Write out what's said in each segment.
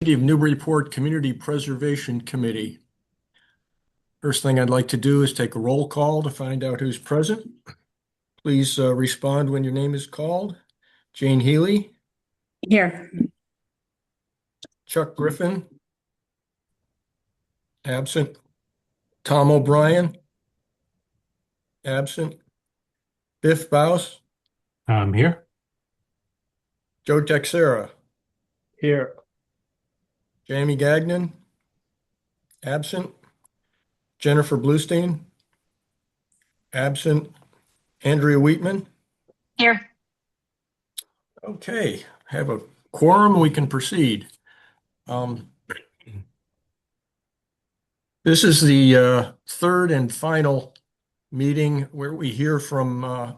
Of Newburyport Community Preservation Committee. First thing I'd like to do is take a roll call to find out who's present. Please respond when your name is called. Jane Healy, Here. Chuck Griffin, absent. Tom O'Brien, absent. Biff Baus, I'm here. Joe Texera, Here. Jamie Gagnon, absent. Jennifer Bluestein, absent. Andrea Wheatman. Here. Okay, have a quorum, we can proceed. This is the third and final meeting where we hear from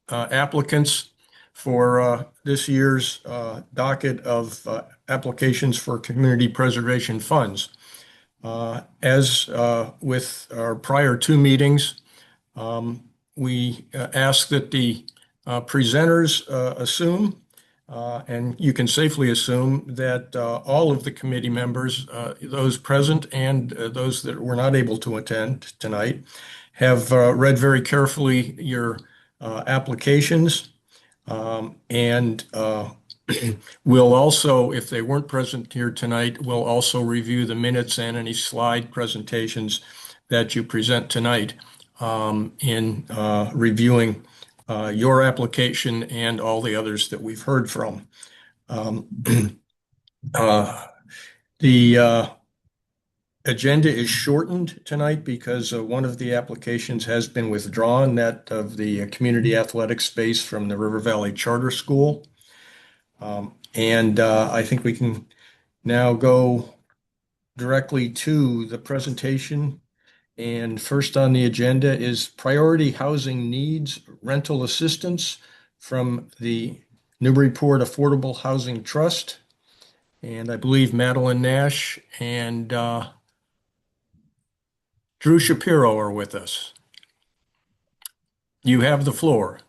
applicants for this year's docket of applications for community preservation funds. As with our prior two meetings, we ask that the presenters assume, and you can safely assume that all of the committee members, those present and those that were not able to attend tonight, have read very carefully your applications, and we'll also, if they weren't present here tonight, we'll also review the minutes and any slide presentations that you present tonight in reviewing your application and all the others that we've heard from. The agenda is shortened tonight because one of the applications has been withdrawn, that of the community athletic space from the River Valley Charter School. And I think we can now go directly to the presentation. And first on the agenda is Priority Housing Needs Rental Assistance from the Newburyport Affordable Housing Trust. And I believe Madeline Nash and Drew Shapiro are with us. You have the floor.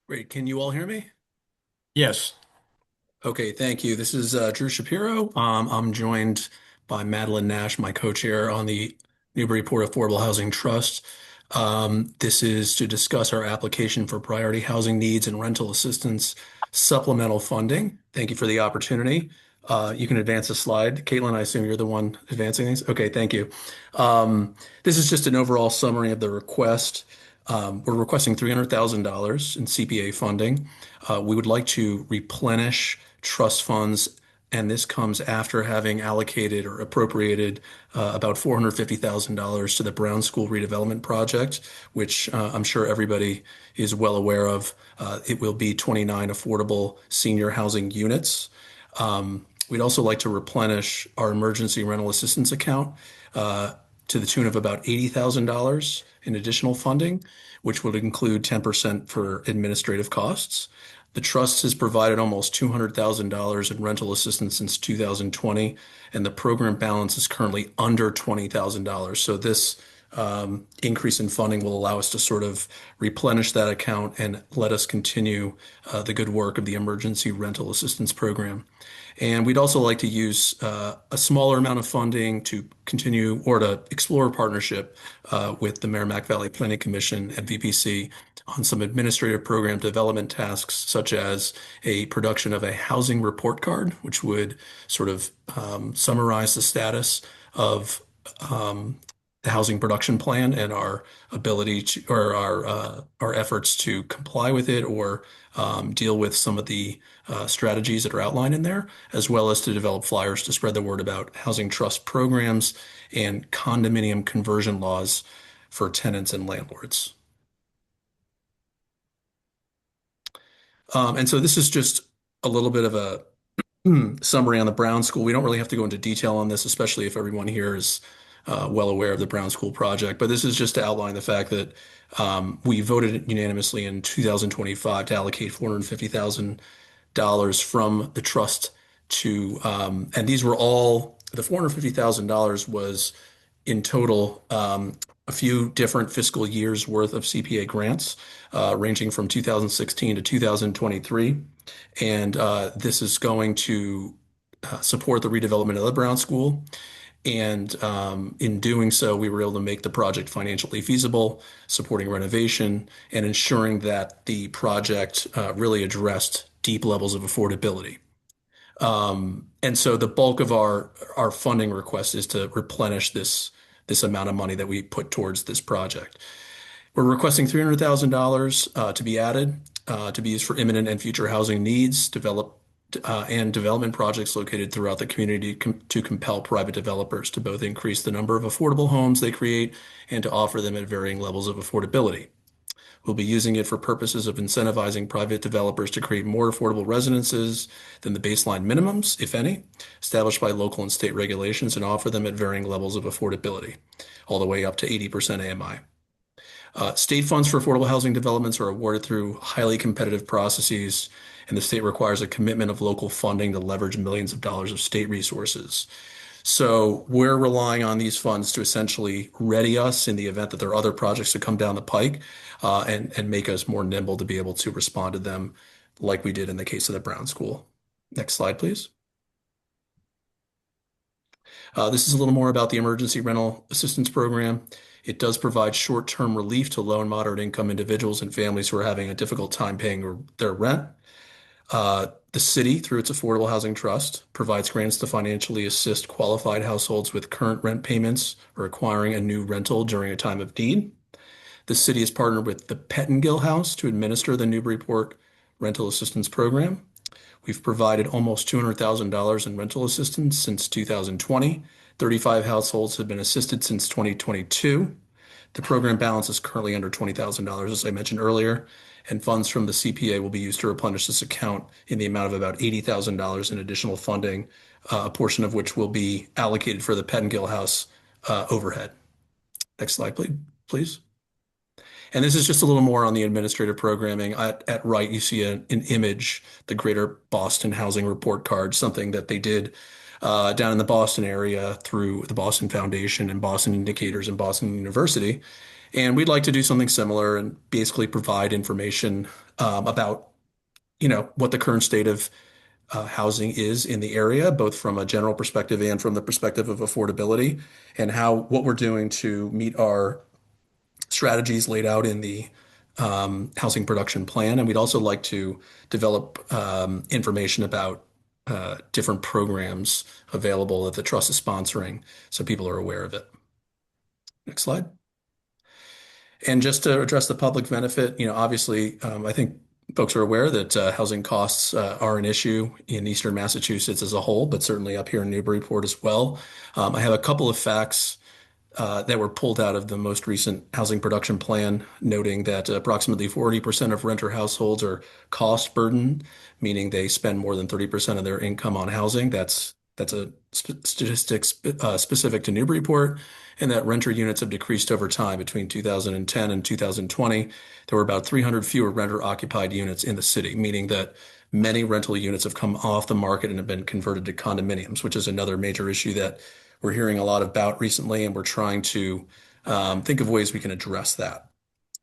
Great. Can you all hear me? Yes. Okay, thank you. This is Drew Shapiro. I'm joined by Madeline Nash, my co-chair on the Newburyport Affordable Housing Trust. This is to discuss our application for priority housing needs and rental assistance supplemental funding. Thank you for the opportunity. You can advance the slide. Caitlin, I assume you're the one advancing these? Okay, thank you. This is just an overall summary of the request. We're requesting $300,000 in CPA funding. We would like to replenish trust funds, and this comes after having allocated or appropriated about $450,000 to the Brown School redevelopment project, which I'm sure everybody is well aware of. It will be 29 affordable senior housing units. We'd also like to replenish our emergency rental assistance account to the tune of about $80,000 in additional funding, which would include 10% for administrative costs. The trust has provided almost $200,000 in rental assistance since 2020, and the program balance is currently under $20,000. So this increase in funding will allow us to sort of replenish that account and let us continue the good work of the emergency rental assistance program. And we'd also like to use a smaller amount of funding to continue or to explore a partnership with the Merrimack Valley Planning Commission and VPC on some administrative program development tasks, such as a production of a housing report card, which would sort of summarize the status of the housing production plan and our ability to, or our efforts to comply with it or deal with some of the strategies that are outlined in there, as well as to develop flyers to spread the word about housing trust programs and condominium conversion laws for tenants and landlords. And so this is just a little bit of a summary on the Brown School. We don't really have to go into detail on this, especially if everyone here is well aware of the Brown School project. But this is just to outline the fact that we voted unanimously in 2025 to allocate $450,000 from the trust to, and these were all, the $450,000 was in total a few different fiscal years worth of CPA grants, ranging from 2016 to 2023. And this is going to support the redevelopment of the Brown School. And in doing so, we were able to make the project financially feasible, supporting renovation and ensuring that the project really addressed deep levels of affordability. And so the bulk of our funding request is to replenish this amount of money that we put towards this project. We're requesting $300,000 to be added to be used for imminent and future housing needs, and development projects located throughout the community to compel private developers to both increase the number of affordable homes they create and to offer them at varying levels of affordability. We'll be using it for purposes of incentivizing private developers to create more affordable residences than the baseline minimums, if any, established by local and state regulations and offer them at varying levels of affordability, all the way up to 80% AMI. State funds for affordable housing developments are awarded through highly competitive processes, and the state requires a commitment of local funding to leverage millions of dollars of state resources. So we're relying on these funds to essentially ready us in the event that there are other projects that come down the pike, and make us more nimble to be able to respond to them like we did in the case of the Brown School. Next slide, please. This is a little more about the Emergency Rental Assistance Program. It does provide short-term relief to low and moderate income individuals and families who are having a difficult time paying their rent. The city, through its Affordable Housing Trust, provides grants to financially assist qualified households with current rent payments or acquiring a new rental during a time of need. The city has partnered with the Pettingill House to administer the Newburyport Rental Assistance Program. We've provided almost $200,000 in rental assistance since 2020. 35 households have been assisted since 2022. The program balance is currently under $20,000, as I mentioned earlier, and funds from the CPA will be used to replenish this account in the amount of about $80,000 in additional funding, a portion of which will be allocated for the Pettingill House overhead. Next slide, please. And this is just a little more on the administrative programming. At right, you see an image, the Greater Boston Housing Report Card, something that they did down in the Boston area through the Boston Foundation and Boston Indicators and Boston University. And we'd like to do something similar and basically provide information about, what the current state of housing is in the area, both from a general perspective and from the perspective of affordability, and what we're doing to meet our strategies laid out in the housing production plan. And we'd also like to develop information about different programs available that the trust is sponsoring so people are aware of it. Next slide. And just to address the public benefit, obviously, I think folks are aware that housing costs are an issue in Eastern Massachusetts as a whole, but certainly up here in Newburyport as well. I have a couple of facts that were pulled out of the most recent housing production plan, noting that approximately 40% of renter households are cost burdened, meaning they spend more than 30% of their income on housing. That's a statistic specific to Newburyport, and that renter units have decreased over time. Between 2010 and 2020, there were about 300 fewer renter occupied units in the city, meaning that many rental units have come off the market and have been converted to condominiums, which is another major issue that we're hearing a lot about recently, and we're trying to think of ways we can address that.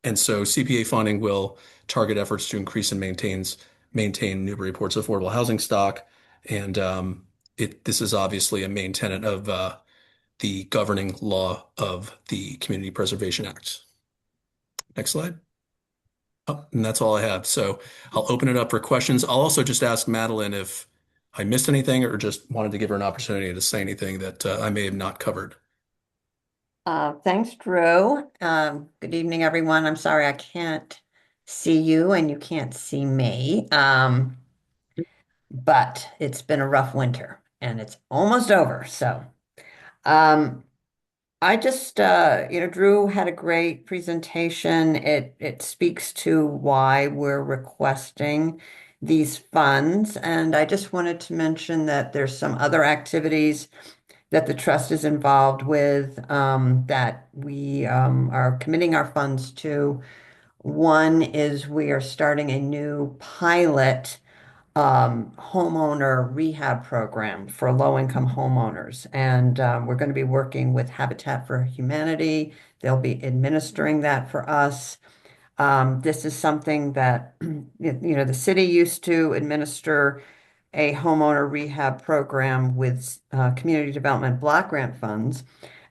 And so CPA funding will target efforts to increase and maintain Newburyport's affordable housing stock. And this is obviously a main tenet of the governing law of the Community Preservation Act. Next slide. Oh, and that's all I have. So I'll open it up for questions. I'll also just ask Madeline if I missed anything or just wanted to give her an opportunity to say anything that I may have not covered. Thanks, Drew. Good evening, everyone. I'm sorry I can't see you and you can't see me. But it's been a rough winter and it's almost over. So I just, Drew had a great presentation. It speaks to why we're requesting these funds. And I just wanted to mention that there's some other activities that the trust is involved with that we are committing our funds to. One is we are starting a new pilot homeowner rehab program for low-income homeowners. And we're going to be working with Habitat for Humanity. They'll be administering that for us. This is something that, the city used to administer a homeowner rehab program with community development block grant funds.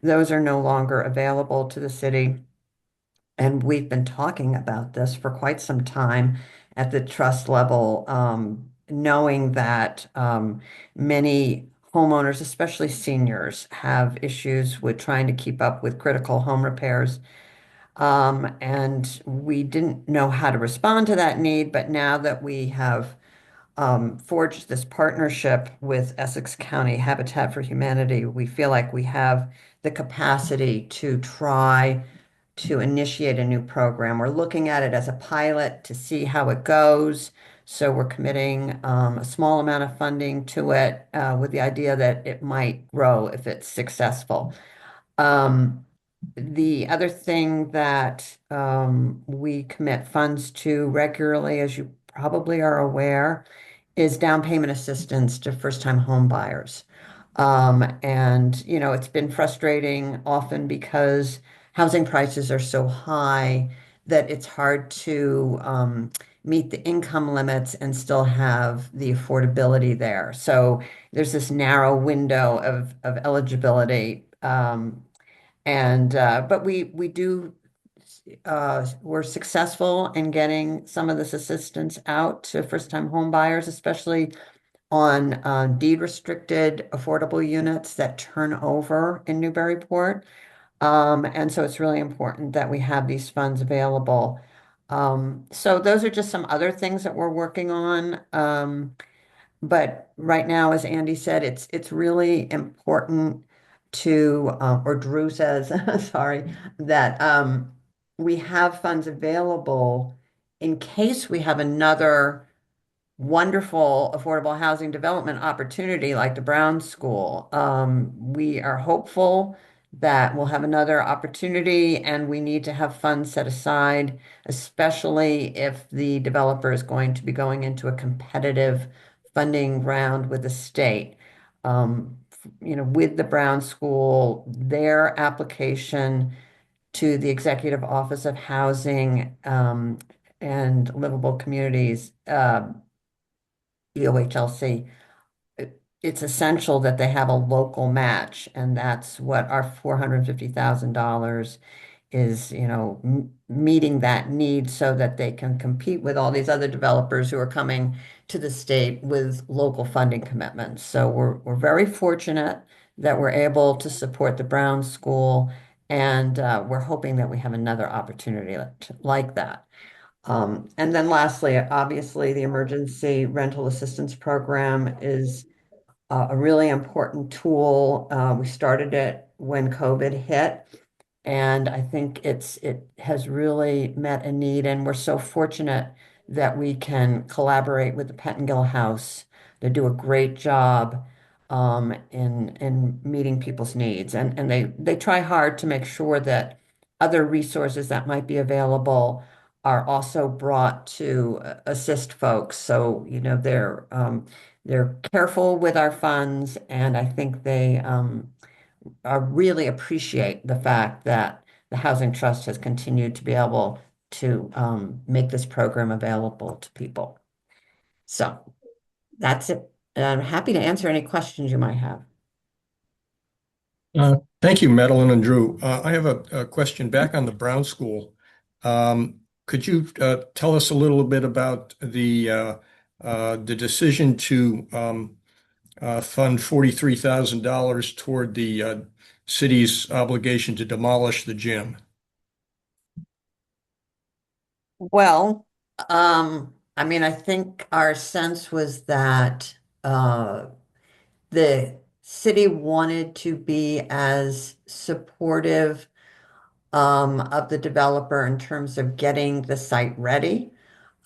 Those are no longer available to the city. And we've been talking about this for quite some time at the trust level, knowing that many homeowners, especially seniors, have issues with trying to keep up with critical home repairs. And we didn't know how to respond to that need, but now that we have forged this partnership with Essex County Habitat for Humanity, we feel like we have the capacity to try to initiate a new program. We're looking at it as a pilot to see how it goes. So we're committing a small amount of funding to it with the idea that it might grow if it's successful. Um, the other thing that we commit funds to regularly, as you probably are aware, is down payment assistance to first-time home buyers. And, it's been frustrating often because housing prices are so high that it's hard to meet the income limits and still have the affordability there. So there's this narrow window of eligibility. But we do we're successful in getting some of this assistance out to first-time home buyers, especially on deed restricted affordable units that turn over in Newburyport. And so it's really important that we have these funds available. So those are just some other things that we're working on. But right now, as Andy said, it's really important to, or Drew says, sorry, that we have funds available in case we have another wonderful affordable housing development opportunity like the Brown School. We are hopeful that we'll have another opportunity and we need to have funds set aside, especially if the developer is going to be going into a competitive funding round with the state. With the Brown School, their application to the Executive Office of Housing and Livable Communities, EOHLC, it's essential that they have a local match, and that's what our $450,000 is, meeting that need so that they can compete with all these other developers who are coming to the state with local funding commitments. So we're very fortunate that we're able to support the Brown School, and we're hoping that we have another opportunity like that. And then lastly, obviously, the Emergency Rental Assistance Program is a really important tool. We started it when COVID hit, and I think it has really met a need, and we're so fortunate that we can collaborate with the Pettingill House. They do a great job in meeting people's needs, and they try hard to make sure that other resources that might be available are also brought to assist folks. So, they're careful with our funds, and I think they really appreciate the fact that the Housing Trust has continued to be able to make this program available to people. So that's it. And I'm happy to answer any questions you might have. Thank you, Madeline and Drew. I have a question back on the Brown School. Could you tell us a little bit about the decision to fund $43,000 toward the city's obligation to demolish the gym? Well, I mean, I think our sense was that the city wanted to be as supportive of the developer in terms of getting the site ready.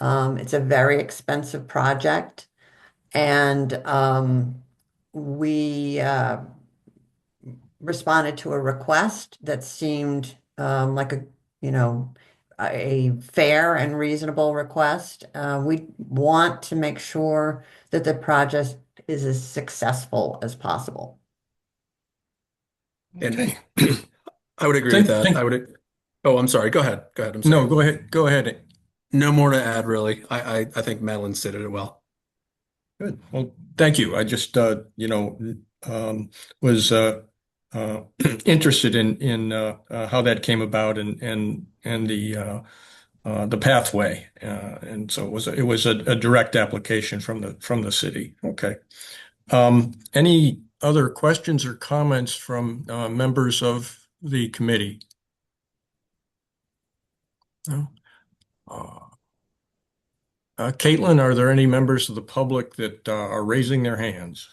It's a very expensive project, and we responded to a request that seemed like you know, a fair and reasonable request. We want to make sure that the project is as successful as possible. And Okay. I would agree with Thank, that. thank, Oh, I'm sorry. Go ahead. Go ahead. I'm no, sorry. go ahead. Go ahead. No more to add, really. I think Madeline stated it well. Good. Well, thank you. I just, um, was uh, interested in how that came about and the pathway. And so it was a direct application from the city. Okay. Any other questions or comments from members of the committee? No? Caitlin, are there any members of the public that are raising their hands?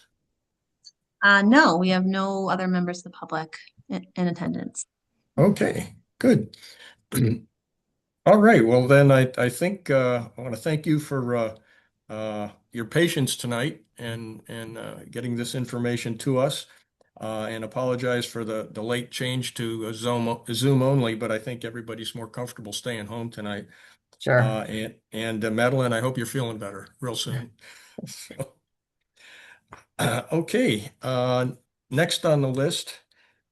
No, we have no other members of the public in attendance. Okay, good. All right. Well, then I think I want to thank you for your patience tonight and getting this information to us, and apologize for the late change to a Zoom only. But I think everybody's more comfortable staying home tonight. Sure. And Madeline, I hope you're feeling better real soon. So, okay. Next on the list,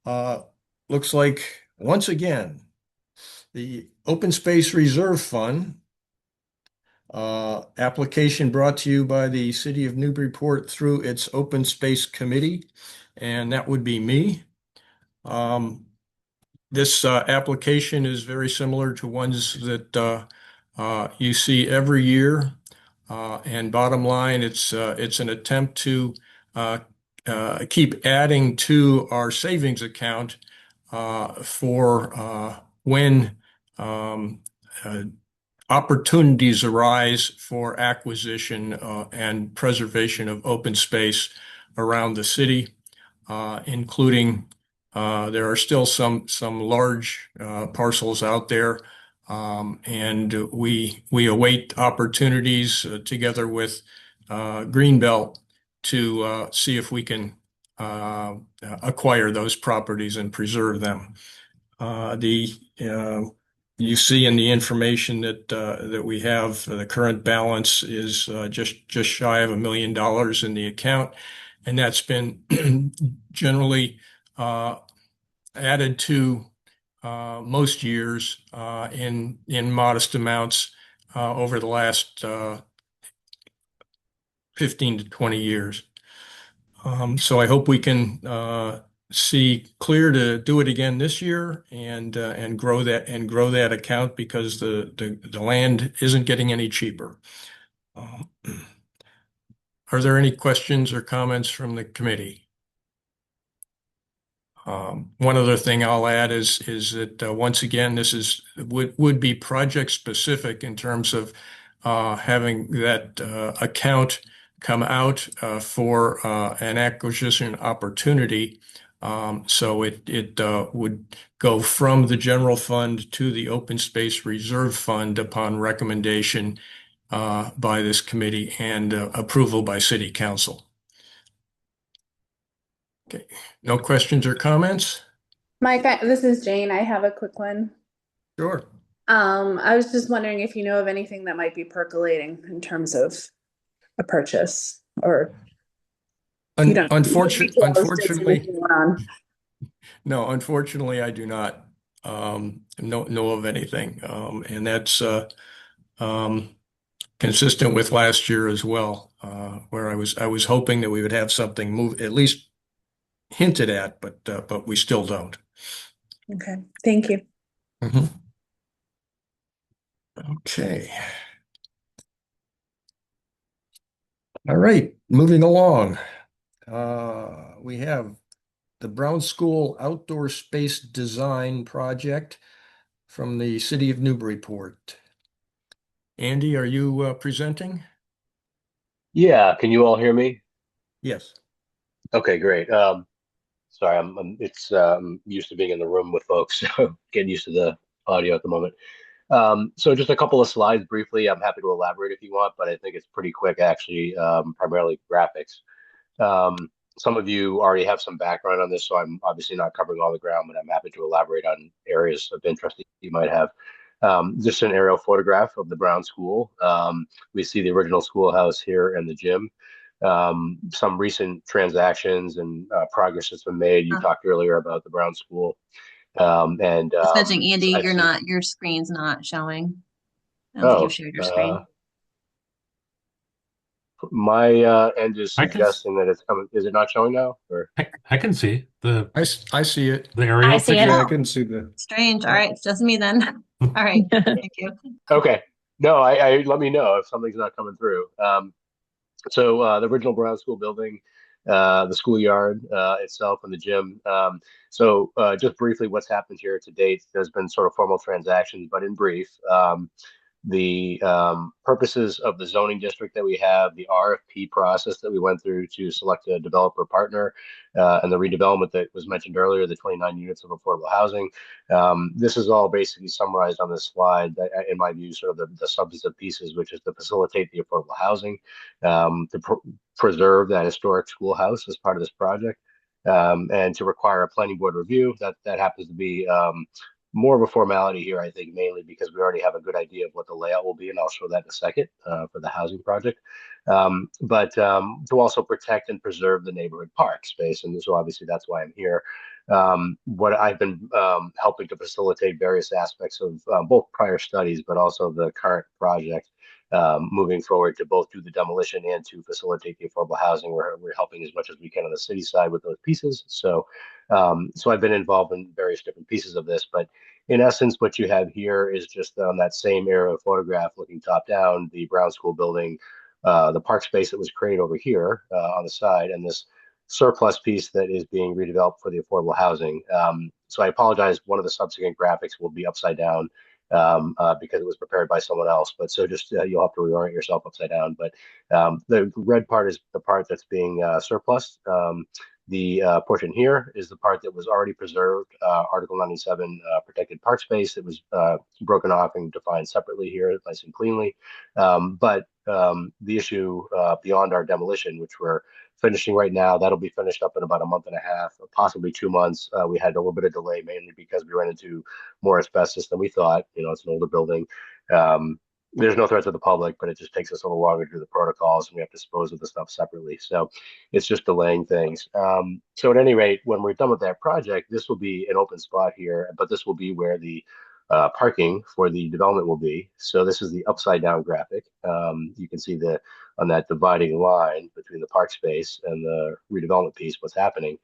uh, looks like once again the Open Space Reserve Fund. Application brought to you by the City of Newburyport through its Open Space Committee, and that would be me. This application is very similar to ones that you see every year. And bottom line, it's an attempt to keep adding to our savings account for when opportunities arise for acquisition and preservation of open space around the city, including there are still some large parcels out there, and we await opportunities together with Greenbelt to see if we can acquire those properties and preserve them. The You see in the information that we have, the current balance is just shy of $1 million in the account, and that's been generally added to most years in modest amounts over the last 15 to 20 years. So I hope we can see clear to do it again this year and grow that account because the land isn't getting any cheaper. Are there any questions or comments from the committee? One other thing I'll add is that once again, this would be project specific in terms of having that account come out for an acquisition opportunity. So it would go from the general fund to the Open Space Reserve Fund upon recommendation by this committee and approval by City Council. Okay, no questions or comments? Mike, this is Jane. I have a quick one. Sure. I was just wondering if you know of anything that might be percolating in terms of a purchase, or you don't. Unfortunately, no, unfortunately, I do not know of anything. And that's consistent with last year as well, where I was hoping that we would have something move at least hinted at, but we still don't. Okay, thank you. Mhm. Okay. All right, moving along. We have the Brown School Outdoor Space Design Project from the City of Newburyport. Andy, are you presenting? Yeah, can you all hear me? Yes. Okay, great. Sorry, I'm used to being in the room with folks, so getting used to the audio at the moment. So just a couple of slides briefly. I'm happy to elaborate if you want, but I think it's pretty quick actually, primarily graphics. Some of you already have some background on this, so I'm obviously not covering all the ground, but I'm happy to elaborate on areas of interest that you might have. Just an aerial photograph of the Brown School. We see the original schoolhouse here and the gym. Some recent transactions and progress that's been made. You talked earlier about the Brown School. And Just mentioning, Andy, I see. your screen's not showing. I don't think you've shared your screen. My end is I can suggesting that it's coming. Is it not showing now? Or I can see I see it. the I aerial see it. picture. Yeah, I can see the. Strange. All right, it's just me then. All right, thank you. okay. No, I let me know if something's not coming through. So the original Brown School building, the schoolyard itself, and the gym. So just briefly, what's happened here to date? There's been sort of formal transactions, but in brief, the purposes of the zoning district that we have, the RFP process that we went through to select a developer partner, and the redevelopment that was mentioned earlier, the 29 units of affordable housing. This is all basically summarized on this slide, in my view, sort of the substantive pieces, which is to facilitate the affordable housing, to preserve that historic schoolhouse as part of this project, and to require a planning board review. That happens to be more of a formality here, I think, mainly because we already have a good idea of what the layout will be, and I'll show that in a second for the housing project. But to also protect and preserve the neighborhood park space, and so obviously that's why I'm here. What I've been helping to facilitate various aspects of both prior studies, but also the current project, moving forward to both do the demolition and to facilitate the affordable housing. We're helping as much as we can on the city side with those pieces. So I've been involved in various different pieces of this, but in essence, what you have here is just on that same aerial photograph looking top down, the Brown School building, the park space that was created over here on the side, and this surplus piece that is being redeveloped for the affordable housing. So I apologize. One of the subsequent graphics will be upside down because it was prepared by someone else. But so just you'll have to reorient yourself upside down. But the red part is the part that's being surplus. The portion here is the part that was already preserved, Article 97 protected park space that was broken off and defined separately here, nice and cleanly. But the issue beyond our demolition, which we're finishing right now, that'll be finished up in about a month and a half, possibly 2 months. We had a little bit of delay mainly because we ran into more asbestos than we thought. You know, it's an older building. There's no threat to the public, but it just takes us a little longer to do the protocols, and we have to dispose of the stuff separately. So it's just delaying things. So at any rate, when we're done with that project, this will be an open spot here, but this will be where the parking for the development will be. So this is the upside down graphic. You can see on that dividing line between the park space and the redevelopment piece, what's happening.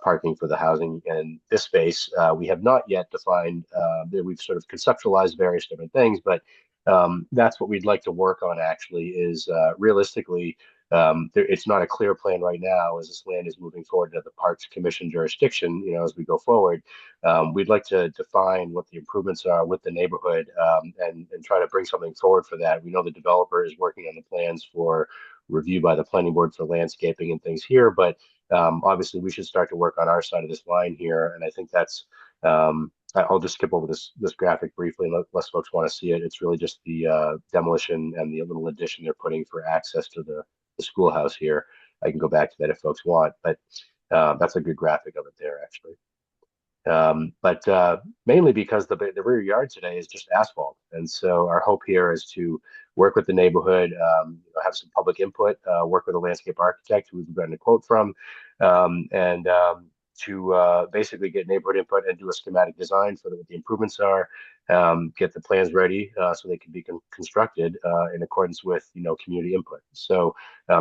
Parking for the housing and this space, we have not yet defined. We've sort of conceptualized various different things, but that's what we'd like to work on actually is realistically, it's not a clear plan right now as this land is moving forward to the Parks Commission jurisdiction, you know, as we go forward. We'd like to define what the improvements are with the neighborhood, and try to bring something forward for that. We know the developer is working on the plans for review by the planning board for landscaping and things here, but obviously we should start to work on our side of this line here. And I think that's, I'll just skip over this graphic briefly unless folks want to see it. It's really just the demolition and the little addition they're putting for access to the schoolhouse here. I can go back to that if folks want, but that's a good graphic of it there, actually. But mainly because the rear yard today is just asphalt. And so our hope here is to work with the neighborhood, have some public input, work with a landscape architect who we've gotten a quote from, and to basically get neighborhood input and do a schematic design for what the improvements are, get the plans ready so they can be constructed in accordance with, you know, community input. So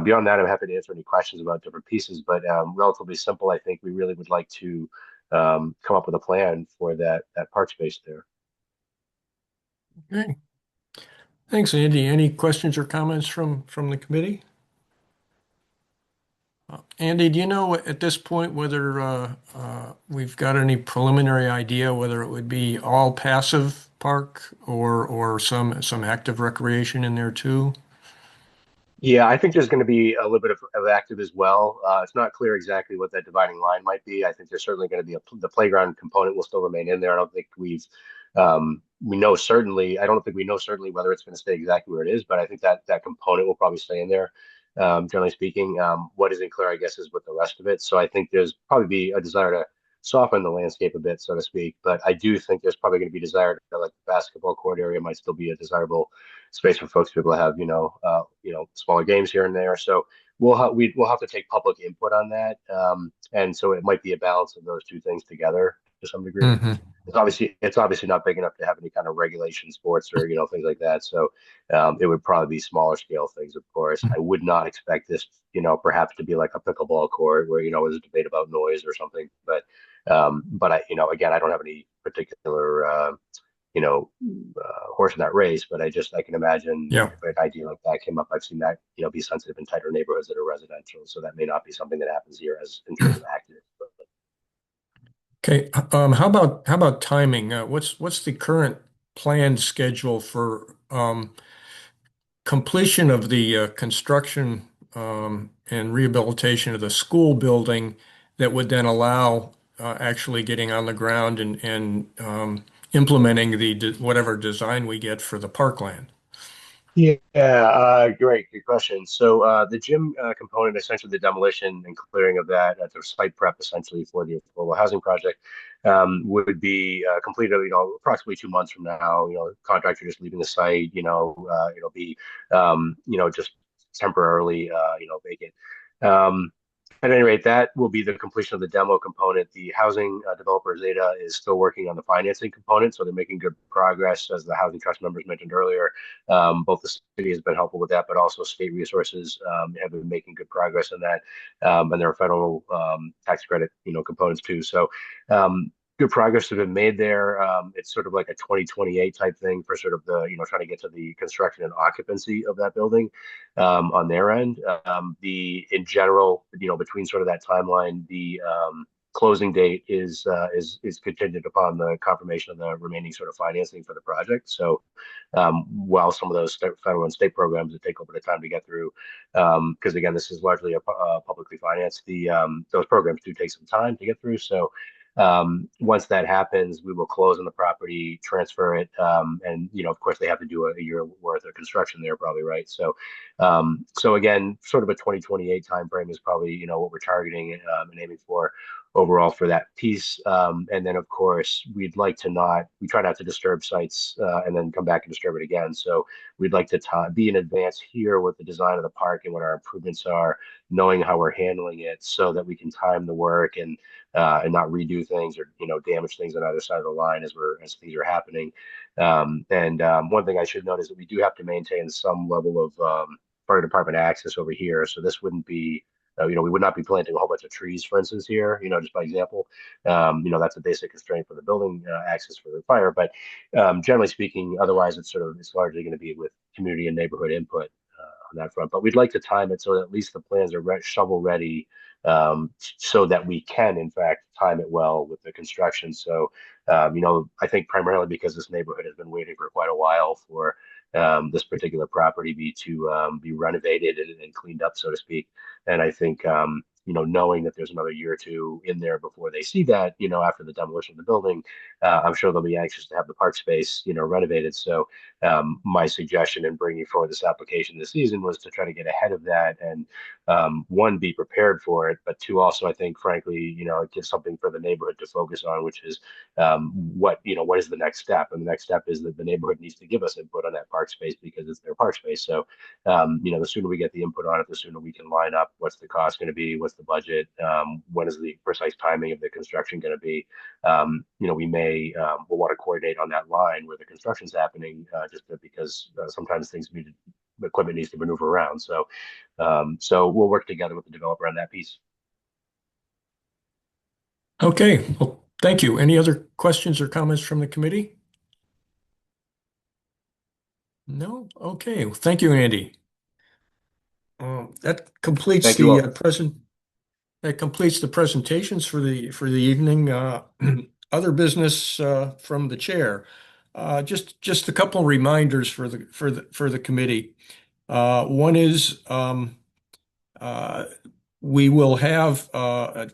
beyond that, I'm happy to answer any questions about different pieces, but relatively simple. I think we really would like to come up with a plan for that park space there. Okay. Thanks, Andy. Any questions or comments from the committee? Andy, do you know at this point whether we've got any preliminary idea whether it would be all passive park or some active recreation in there too? Yeah, I think there's going to be a little bit of active as well. It's not clear exactly what that dividing line might be. I think there's certainly going to be the playground component will still remain in there. I don't think we know certainly. I don't think we know certainly whether it's going to stay exactly where it is, but I think that component will probably stay in there. Generally speaking, what isn't clear, I guess, is with the rest of it. So I think there's probably be a desire to soften the landscape a bit, so to speak. But I do think there's probably going to be desire to, like, the basketball court area might still be a desirable space for folks to be able to have, smaller games here and there. So we'll have to take public input on that, and so it might be a balance of those two things together. to some degree. Mhm. It's obviously not big enough to have any kind of regulation sports or things like that. So it would probably be smaller scale things, of course. I would not expect this, perhaps to be like a pickleball court where there's a debate about noise or something. But again, I don't have any particular horse in that race. But I can imagine Yeah. if an idea like that came up, I've seen that be sensitive in tighter neighborhoods that are residential. So that may not be something that happens here as in terms of active. Okay. How about timing? What's the current planned schedule for completion of the construction and rehabilitation of the school building that would then allow actually getting on the ground and implementing whatever design we get for the parkland? Yeah, great, good question. So the gym component, essentially the demolition and clearing of that, the site prep essentially for the affordable housing project, would be completed, approximately 2 months from now. Contractor just leaving the site. It'll be, just temporarily, vacant. At any rate, that will be the completion of the demo component. The housing developer Zeta is still working on the financing component, so they're making good progress, as the housing trust members mentioned earlier. Both the city has been helpful with that, but also state resources have been making good progress in that, and there are federal tax credit, components too. So good progress has been made there. It's sort of like a 2028 type thing for sort of the, trying to get to the construction and occupancy of that building on their end. In general, between sort of that timeline, the closing date is contingent upon the confirmation of the remaining sort of financing for the project. So while some of those federal and state programs that take a little bit of time to get through, because again, this is largely a publicly financed, those programs do take some time to get through. So once that happens, we will close on the property, transfer it, and of course, they have to do a year worth of construction there, probably, right? So again, sort of a 2028 timeframe is probably what we're targeting and aiming for overall for that piece. And then of course, we try not to disturb sites and then come back and disturb it again. So we'd like to be in advance here with the design of the park and what our improvements are, knowing how we're handling it, so that we can time the work and not redo things or damage things on either side of the line as things are happening. And one thing I should note is that we do have to maintain some level of fire department access over here. So this wouldn't be, we would not be planting a whole bunch of trees, for instance, here. Just by example, that's a basic constraint for the building access for the fire. But generally speaking, otherwise it's largely going to be with community and neighborhood input on that front. But we'd like to time it so that at least the plans are shovel ready, so that we can, in fact, time it well with the construction. So, I think primarily because this neighborhood has been waiting for quite a while for this particular property be renovated and cleaned up, so to speak. And I think, knowing that there's another year or two in there before they see that, after the demolition of the building, I'm sure they'll be anxious to have the park space, renovated. So, my suggestion in bringing forward this application this season was to try to get ahead of that and one, be prepared for it, but two, also, I think, frankly, it gives something for the neighborhood to focus on, which is what is the next step? And the next step is that the neighborhood needs to give us input on that park space because it's their park space. So, the sooner we get the input on it, the sooner we can line up what's the cost going to be, what's the budget, when is the precise timing of the construction going to be. We'll want to coordinate on that line where the construction's happening, because sometimes equipment needs to maneuver around. So we'll work together with the developer on that piece. Okay. Well, thank you. Any other questions or comments from the committee? No? Okay. Well, thank you, Andy. That completes Thank you all. that completes the presentations for the evening. Other business from the chair. Just a couple of reminders for the committee. One is we will have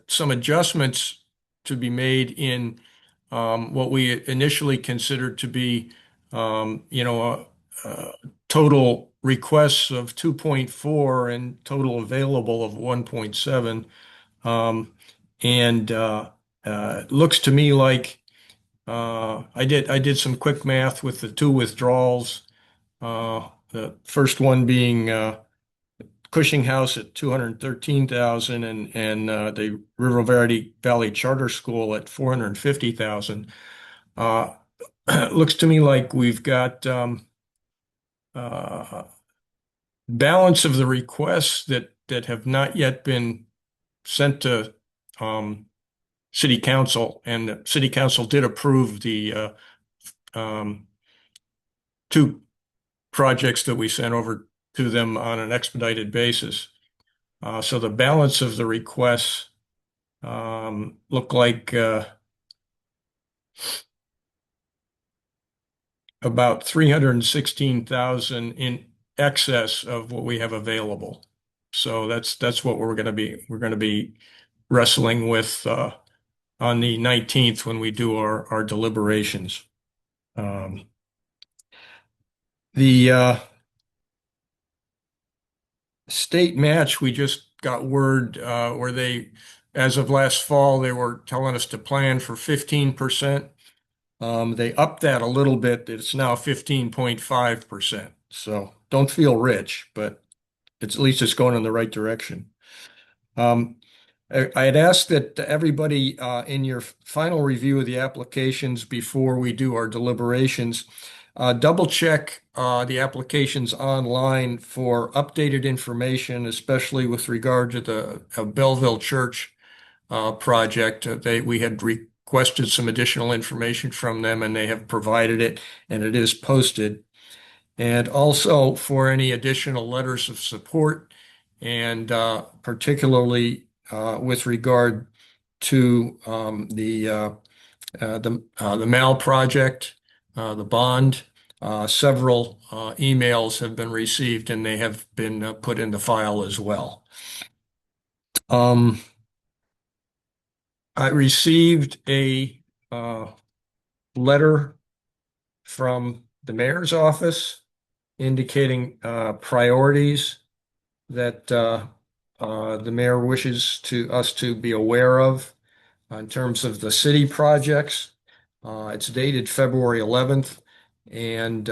some adjustments to be made in what we initially considered to be, total requests of 2.4 and total available of 1.7. And it looks to me like I did some quick math with the two withdrawals. The first one being Cushing House at 213,000 and the River Valley Charter School at 450,000. It looks to me like we've got balance of the requests that have not yet been sent to City Council, and the City Council did approve the two projects that we sent over to them on an expedited basis. So the balance of the requests look like about 316,000 in excess of what we have available. So that's what we're going to be wrestling with on the 19th when we do our deliberations. The state match, we just got word where they, as of last fall, they were telling us to plan for 15%. They upped that a little bit. It's now 15.5%. So don't feel rich, but at least it's going in the right direction. I had asked that everybody in your final review of the applications before we do our deliberations, double check the applications online for updated information, especially with regard to the Belleville Church project. We had requested some additional information from them, and they have provided it, and it is posted. And also for any additional letters of support, and particularly with regard to the MAL project, the bond. Several emails have been received, and they have been put in the file as well. I received a letter from the mayor's office indicating priorities that the mayor wishes us to be aware of in terms of the city projects. It's dated February 11th, and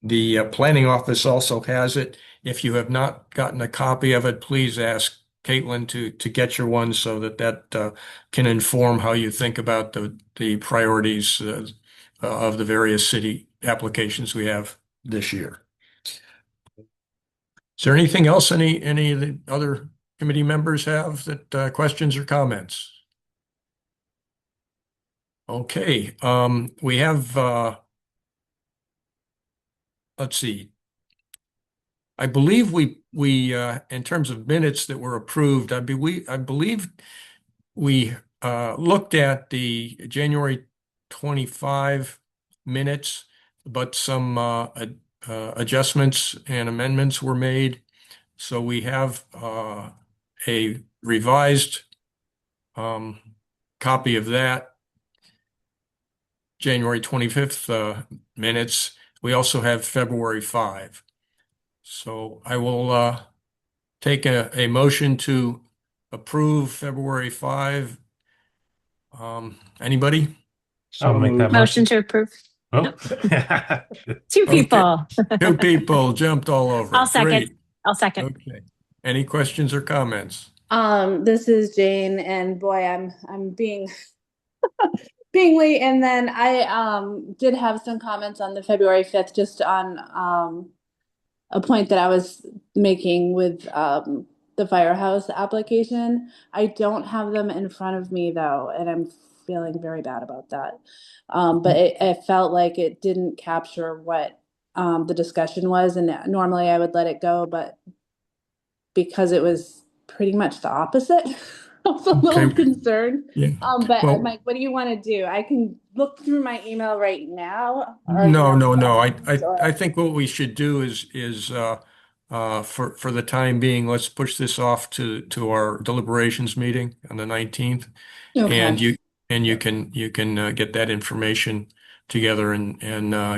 the planning office also has it. If you have not gotten a copy of it, please ask Caitlin to get your one so that can inform how you think about the priorities of the various city applications we have this year. Is there anything else any of the other committee members have that questions or comments? Okay, we have let's see. I believe we in terms of minutes that were approved, I believe we looked at the January 25 minutes, but some adjustments and amendments were made. So we have a revised copy of that January 25th minutes. We also have February 5. So I will take a motion to approve February 5. Anybody? I'll make that Motion motion. to approve. Oh. Two Okay. people. Two people jumped all over. I'll second. Great. I'll second. Okay. Any questions or comments? This is Jane, and boy, I'm being being late. And then I did have some comments on the February 5th, just on a point that I was making with the firehouse application. I don't have them in front of me though, and I'm feeling very bad about that. But it felt like it didn't capture what the discussion was, and normally I would let it go, but because it was pretty much the opposite, I was a little Okay. concerned. Yeah. But Well- Mike, what do you want to do? I can look through my email right now. No. I think what we should do is for the time being, let's push this off to our deliberations meeting on the 19th. Okay. And you can get that information together and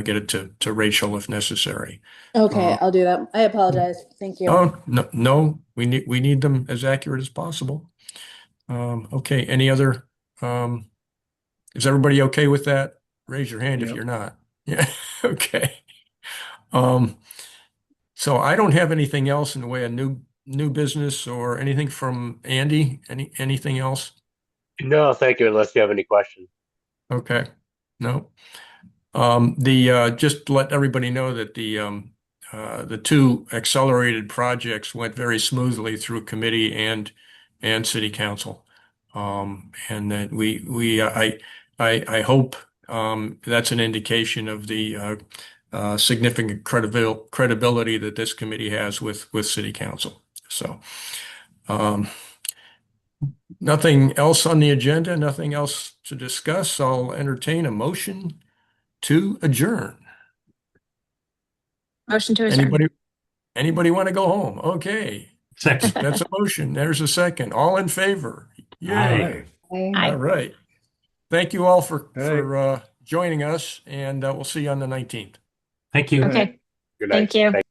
get it to Rachel if necessary. Okay, I'll do that. I apologize. Thank you. Oh, no, we need them as accurate as possible. Okay, any other, is everybody okay with that? Raise your hand if Yep. you're not. Yeah, okay. So I don't have anything else in the way of new business or anything from Andy. Anything else? No, thank you, unless you have any questions. Okay. No. Just to let everybody know that the two accelerated projects went very smoothly through committee and city council. And that I hope that's an indication of the significant credibility that this committee has with city council. So, um, nothing else on the agenda, nothing else to discuss. I'll entertain a motion to adjourn. Motion to adjourn. Anybody want to go home? Okay, Second. that's a motion. There's a second. All in favor? Yay. Aye. Aye. All right. Thank you all for Aye. joining us, and we'll see you on the 19th. Thank you. Okay, Good night. thank you.